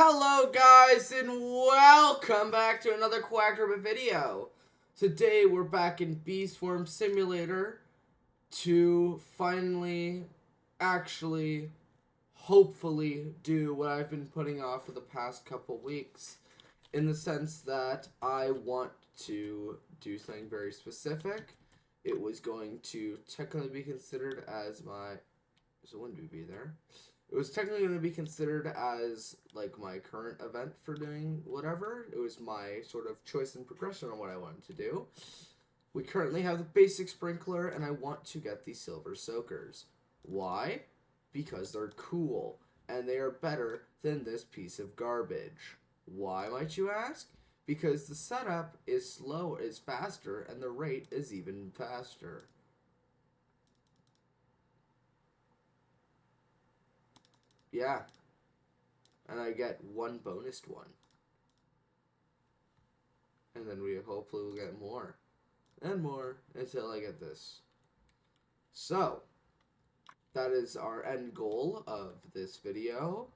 Hello guys and welcome back to another Quack Rabbit video. Today we're back in Bee Swarm Simulator to finally, hopefully do what I've been putting off for the past couple weeks, in the sense that I want to do something very specific. It was going to technically be considered as my... There's a wind bee there. It was technically going to be considered as like my current event for doing whatever. It was my sort of choice and progression on what I wanted to do. We currently have the basic sprinkler, and I want to get the silver soakers. Why? Because they're cool, and they are better than this piece of garbage. Why, might you ask? Because the setup is faster, and the rate is even faster. Yeah. And I get one bonus one. And then we hopefully will get more. And more until I get this. So, that is our end goal of this video.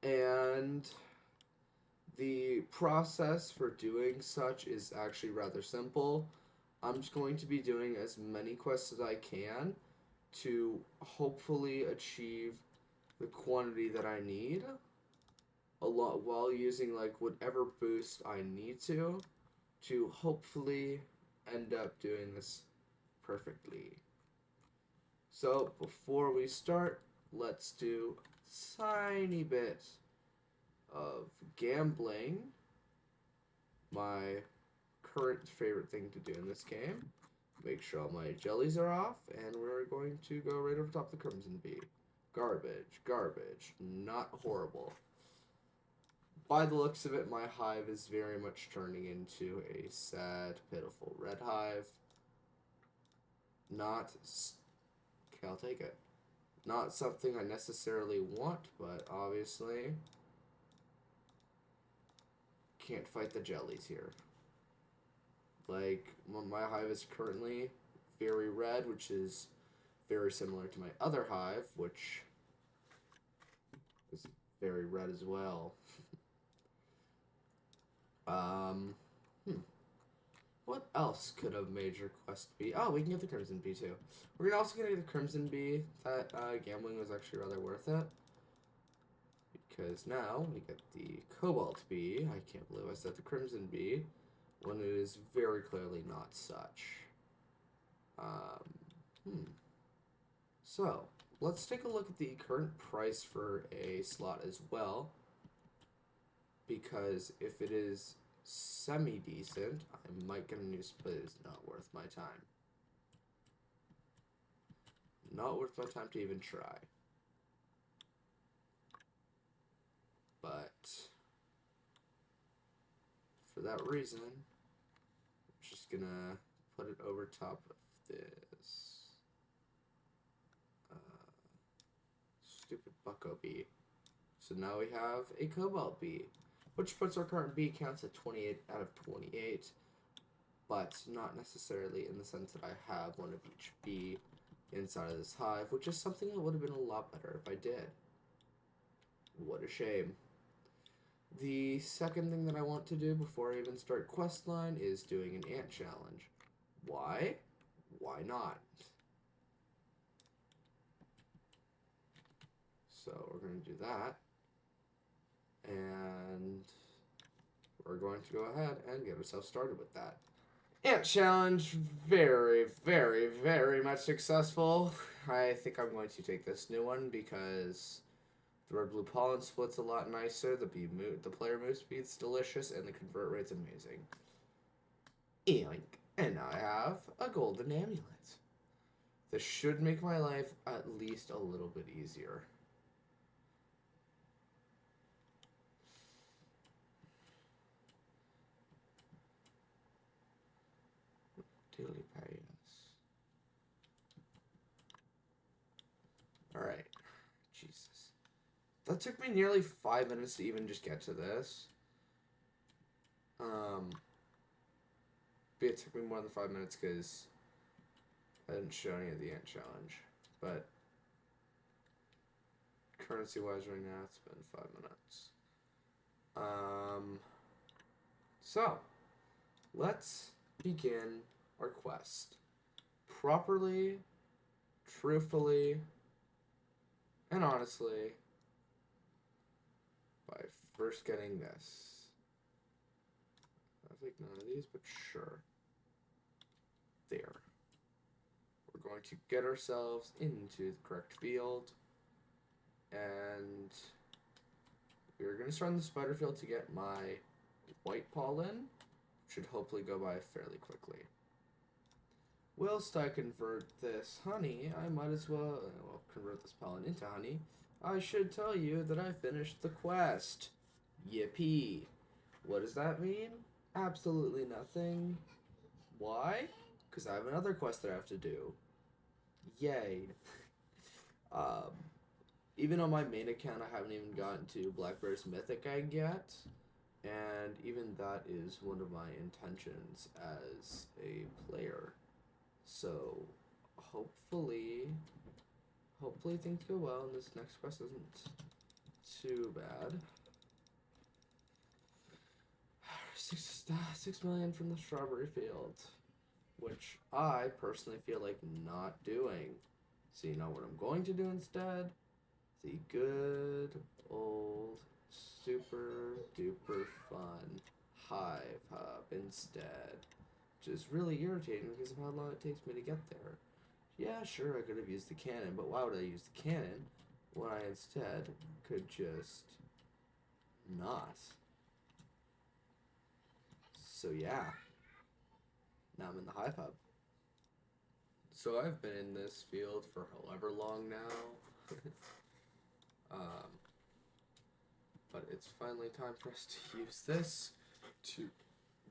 And the process for doing such is actually rather simple. I'm just going to be doing as many quests as I can to hopefully achieve the quantity that I need a lot while using like whatever boost I need to hopefully end up doing this perfectly. So before we start, let's do a tiny bit of gambling. My current favorite thing to do in this game. Make sure all my jellies are off, and we're going to go right over top the Crimson Bee. Garbage, garbage, not horrible. By the looks of it, my hive is very much turning into a sad, pitiful red hive. Okay, I'll take it. Not something I necessarily want, but obviously can't fight the jellies here. Like, my hive is currently very red, which is very similar to my other hive, which is very red as well. What else could a major quest be? Oh, we can get the Crimson Bee too. We're also gonna get the Crimson Bee. That gambling was actually rather worth it. Because now we get the Cobalt Bee. I can't believe I said the Crimson Bee when it is very clearly not such. So, let's take a look at the current price for a slot as well. Because if it is semi-decent, I might get a new split. It's not worth my time. Not worth my time to even try. But for that reason, I'm just gonna put it over top of this stupid Bucko Bee. So now we have a Cobalt Bee, which puts our current bee counts at 28 out of 28, but not necessarily in the sense that I have one of each bee inside of this hive, which is something that would have been a lot better if I did. What a shame. The second thing that I want to do before I even start questline is doing an ant challenge. Why? Why not? So we're going to do that. And we're going to go ahead and get ourselves started with that. Ant challenge, very, very, very much successful. I think I'm going to take this new one because the red blue pollen split's a lot nicer, the player move speed's delicious, and the convert rate's amazing. Eink. And now I have a golden amulet. This should make my life at least a little bit easier. Daily pay, yes. Alright. Jesus. That took me nearly 5 minutes to even just get to this. But it took me more than 5 minutes because I didn't show any of the ant challenge. But currency wise right now, it's been 5 minutes. So, let's begin our quest. Properly, truthfully, and honestly, by first getting this. I think none of these, but sure. There. We're going to get ourselves into the correct field. And we're going to start in the spider field to get my white pollen. Should hopefully go by fairly quickly. Whilst I convert this honey, I might as well convert this pollen into honey. I should tell you that I finished the quest. Yippee. What does that mean? Absolutely nothing. Why? Because I have another quest that I have to do. Yay. Even on my main account, I haven't even gotten to Blackbear's Mythic Egg yet. And even that is one of my intentions as a player. So, hopefully things go well and this next quest isn't too bad. 6 million from the strawberry field, which I personally feel like not doing. So you know what I'm going to do instead? The good old super duper fun Hive Hub instead. Which is really irritating because of how long it takes me to get there. Yeah, sure, I could have used the cannon, but why would I use the cannon when I instead could just not? So yeah, now I'm in the Hive Hub. So I've been in this field for however long now. But it's finally time for us to use this to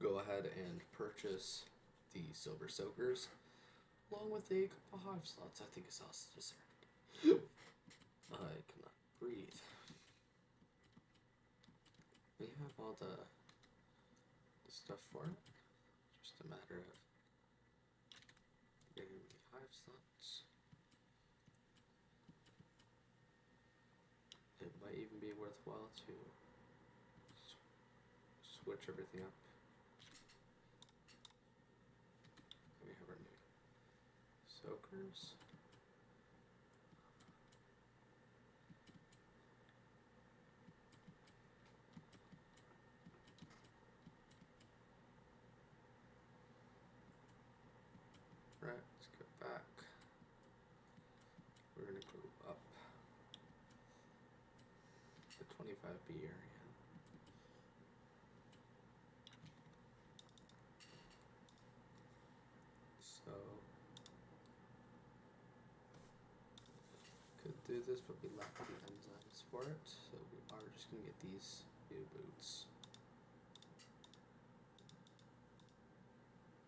go ahead and purchase the Silver Soakers, along with a couple hive slots. I think is also deserved. I cannot breathe. We have all the stuff for it. Just a matter of getting the hive slots. It might even be worthwhile to switch everything up. We have our new soakers. Right, let's go back. We're gonna go up the 25B area. So could do this, but we lack the enzymes for it. So we are just gonna get these new boots.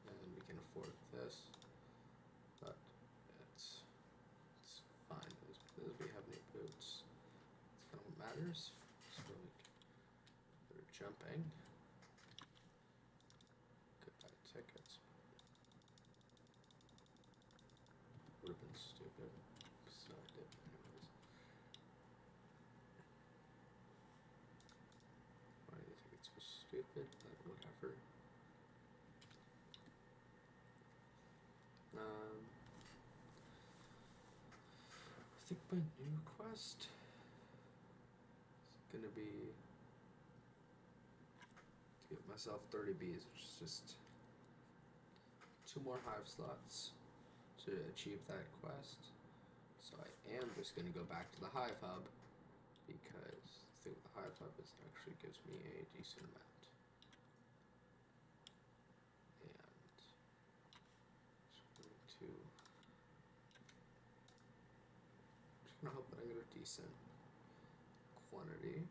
And we can afford this. But it's fine as we have new boots. That's kind of what matters. So we're jumping. Goodbye tickets. Would have been stupid. So I did anyways. Why do you think it's so stupid? But whatever. I think my new quest is gonna be to get myself 30 bees, which is just 2 more hive slots to achieve that quest. So I am just gonna go back to the Hive Hub because the thing with the Hive Hub is it actually gives me a decent amount. And just gonna hope that I get a decent quantity.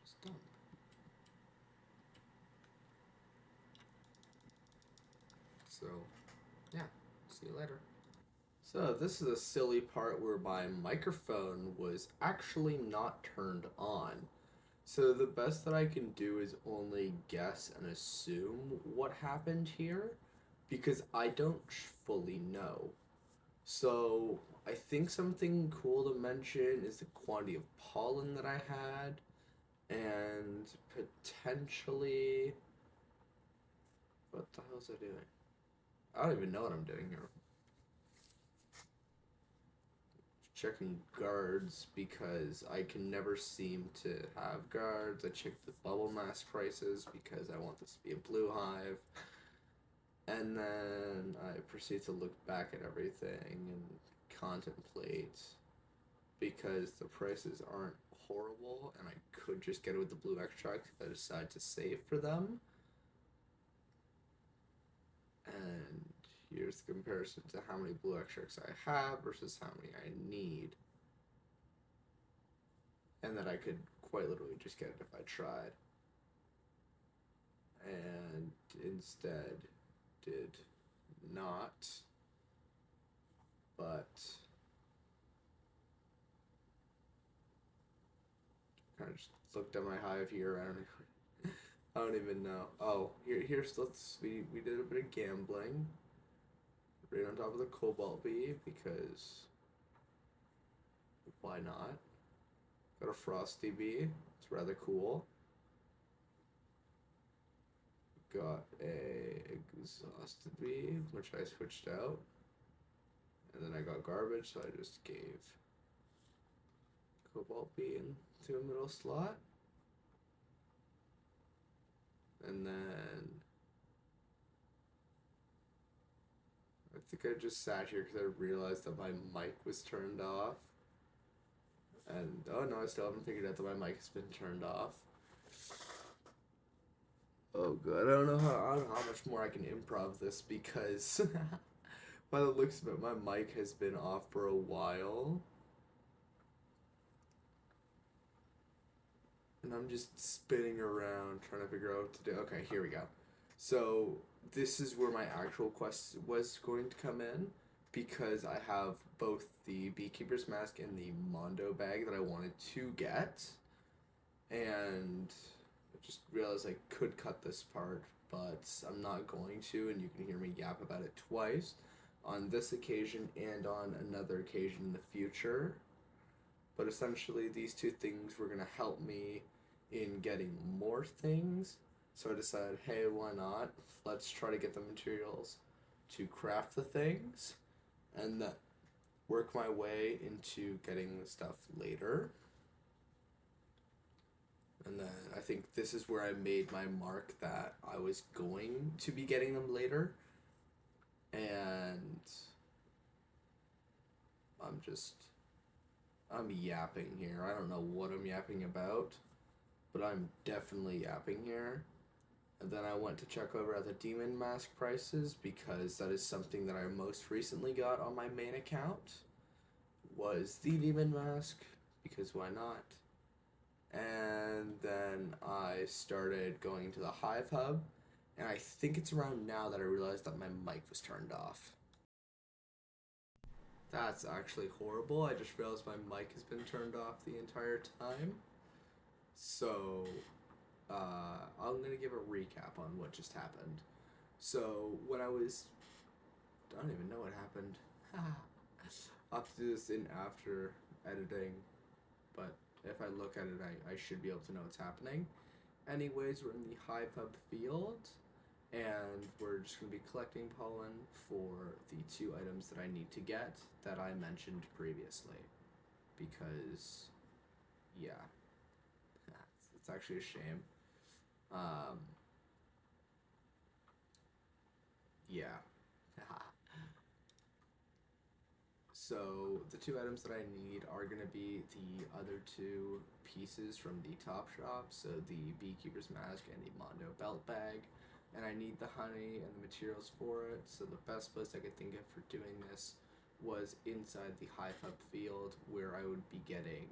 Just dump. So, yeah, see you later. So this is a silly part where my microphone was actually not turned on. So the best that I can do is only guess and assume what happened here because I don't fully know. So I think something cool to mention is the quantity of pollen that I had, and potentially, what the hell's I doing? I don't even know what I'm doing here. Checking guards because I can never seem to have guards. I checked the bubble mask prices because I want this to be a blue hive. And then I proceed to look back at everything and contemplate because the prices aren't horrible and I could just get it with the blue extract if I decide to save for them. And here's the comparison to how many blue extracts I have versus how many I need. And that I could quite literally just get it if I tried. And instead did not. But kind of just looked at my hive here. I don't even know. Oh, here's we did a bit of gambling right on top of the cobalt bee because why not? Got a frosty bee. It's rather cool. Got a exhausted bee, which I switched out. And then I got garbage, so I just gave cobalt bee into a middle slot. And then I think I just sat here because I realized that my mic was turned off. And oh no, I still haven't figured out that my mic has been turned off. Oh god, I don't know how much more I can improv this because by the looks of it, my mic has been off for a while. And I'm just spinning around trying to figure out what to do. Okay, here we go. So this is where my actual quest was going to come in because I have both the Beekeeper's Mask and the Mondo bag that I wanted to get. And I just realized I could cut this part, but I'm not going to, and you can hear me yap about it twice on this occasion and on another occasion in the future. But essentially, these two things were going to help me in getting more things. So I decided, hey, why not? Let's try to get the materials to craft the things and then work my way into getting the stuff later. And then I think this is where I made my mark that I was going to be getting them later. And I'm yapping here. I don't know what I'm yapping about, but I'm definitely yapping here. And then I went to check over at the Demon Mask prices because that is something that I most recently got on my main account was the Demon Mask because why not? And then I started going to the Hive Hub, and I think it's around now that I realized that my mic was turned off. That's actually horrible. I just realized my mic has been turned off the entire time. So, I'm gonna give a recap on what just happened. So, when I was. I don't even know what happened. I'll have to do this in after editing, but if I look at it, I should be able to know what's happening. Anyways, we're in the Hive Hub field, and we're just going to be collecting pollen for the two items that I need to get that I mentioned previously. Because, yeah, it's actually a shame. Yeah. So the two items that I need are going to be the other two pieces from the top shop, so the Beekeeper's Mask and the Mondo belt bag. And I need the honey and the materials for it, so the best place I could think of for doing this was inside the Hive Hub field where I would be getting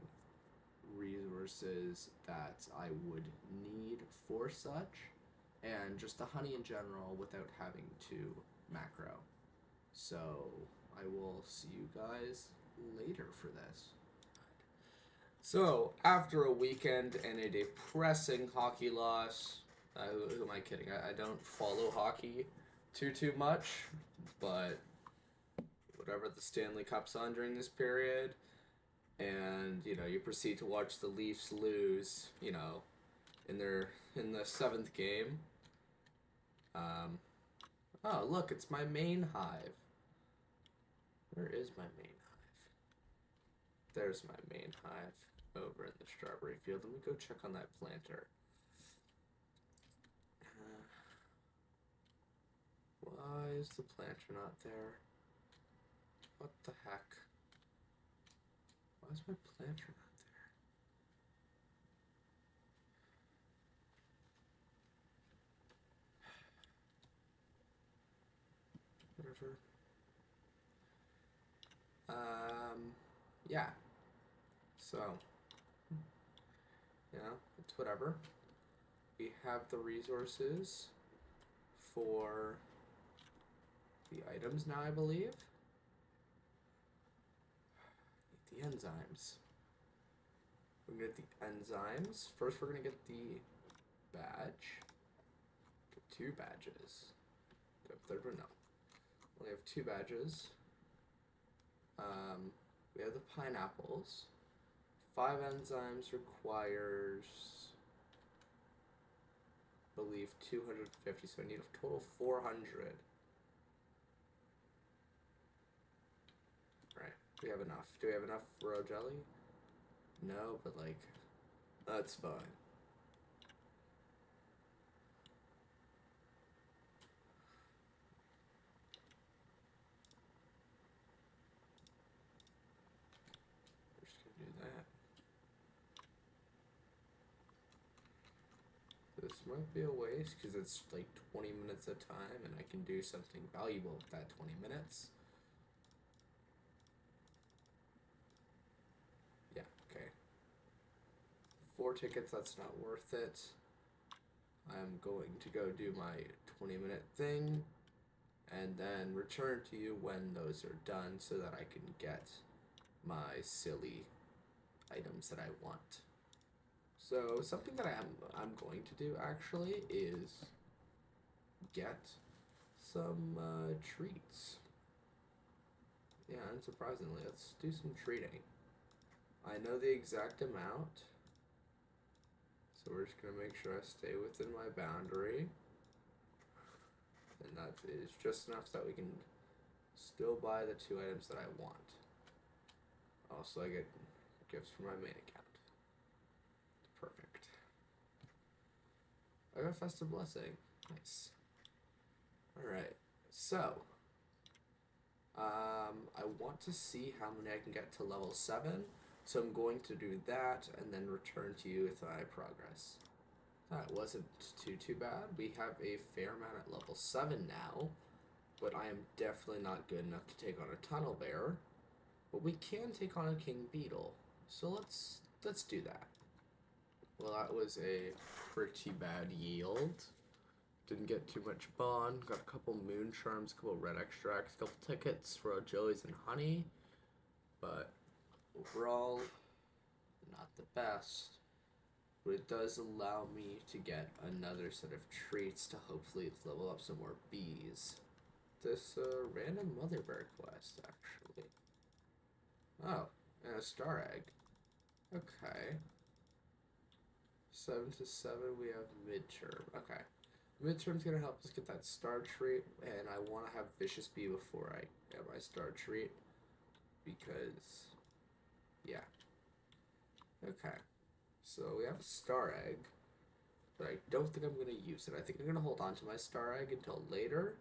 resources that I would need for such, and just the honey in general without having to macro. So I will see you guys later for this. So, after a weekend and a depressing hockey loss, who am I kidding? I don't follow hockey too much, but whatever the Stanley Cup's on during this period, and you proceed to watch the Leafs lose, in the seventh game. Oh, look, it's my main hive. Where is my main hive? There's my main hive over in the strawberry field. Let me go check on that planter. Why is the planter not there? What the heck? Why is my planter not there? Whatever. Yeah. So, it's whatever. We have the resources for the items now, I believe. The enzymes. We're gonna get the enzymes. First, we're gonna get the badge. Get 2 badges. Do I have a third one? No. We have 2 badges. We have the pineapples. 5 enzymes requires, I believe, 250. So I need a total of 400. Right. We have enough. Do we have enough royal jelly? No, but that's fine. We're just gonna do that. This might be a waste because it's 20 minutes at a time and I can do something valuable with that 20 minutes. Yeah, okay. 4 tickets, that's not worth it. I'm going to go do my 20-minute thing and then return to you when those are done so that I can get my silly items that I want. So something that I'm going to do actually is get some treats. Yeah, unsurprisingly, let's do some treating. I know the exact amount, so we're just gonna make sure I stay within my boundary, and that is just enough so that we can still buy the 2 items that I want. Also, I get gifts from my main account. Perfect. I got Festive Blessing. Nice. Alright, so I want to see how many I can get to level 7, so I'm going to do that and then return to you with my progress. That wasn't too bad. We have a fair amount at level 7 now, but I am definitely not good enough to take on a tunnel bear. But we can take on a king beetle, so let's do that. Well, that was a pretty bad yield. Didn't get too much bond. Got a couple moon charms, a couple red extracts, a couple tickets, royal jellies, and honey. But overall, not the best. But it does allow me to get another set of treats to hopefully level up some more bees. This random mother bear quest, actually. Oh, and a star egg. Okay. 7 to 7, we have midterm. Okay. Midterm's gonna help us get that star treat, and I want to have Vicious Bee before I get my star treat. Because, yeah. Okay. So we have a star egg, but I don't think I'm going to use it. I think I'm going to hold on to my star egg until later,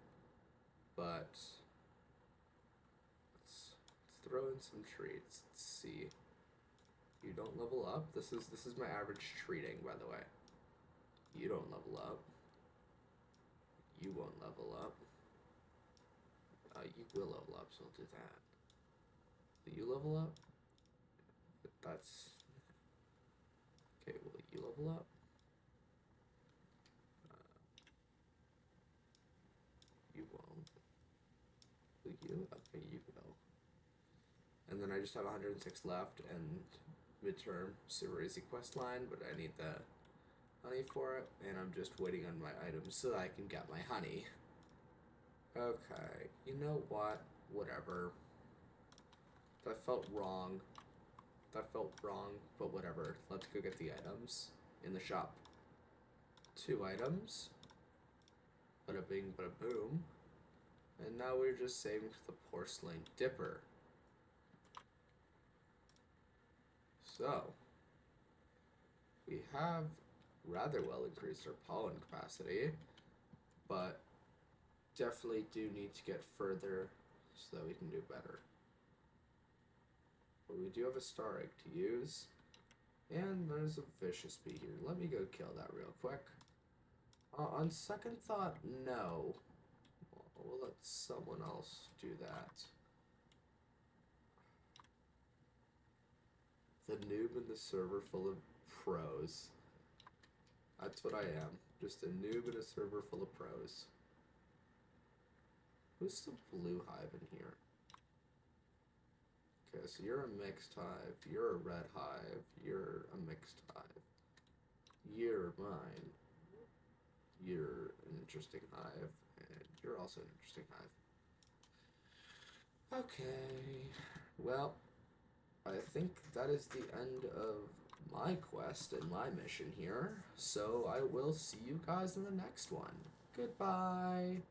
but let's throw in some treats. Let's see. You don't level up. This is my average treating, by the way. You don't level up. You won't level up. You will level up, so I'll do that. Will you level up? That's... Okay, will you level up? You won't. Will you? Okay, you will. And then I just have 106 left, and midterm Sivarizi quest line, but I need the honey for it, and I'm just waiting on my items so that I can get my honey. Okay, you know what? Whatever. That felt wrong. That felt wrong, but whatever. Let's go get the items in the shop. 2 items. Bada bing, bada boom. And now we're just saving for the porcelain dipper. So, we have rather well increased our pollen capacity, but definitely do need to get further so that we can do better. But we do have a star egg to use, and there's a vicious bee here. Let me go kill that real quick. On second thought, no. We'll let someone else do that. The noob in the server full of pros. That's what I am. Just a noob in a server full of pros. Who's the blue hive in here? Okay, so you're a mixed hive. You're a red hive. You're a mixed hive. You're mine. You're an interesting hive. And you're also an interesting hive. Okay. Well, I think that is the end of my quest and my mission here. So I will see you guys in the next one. Goodbye.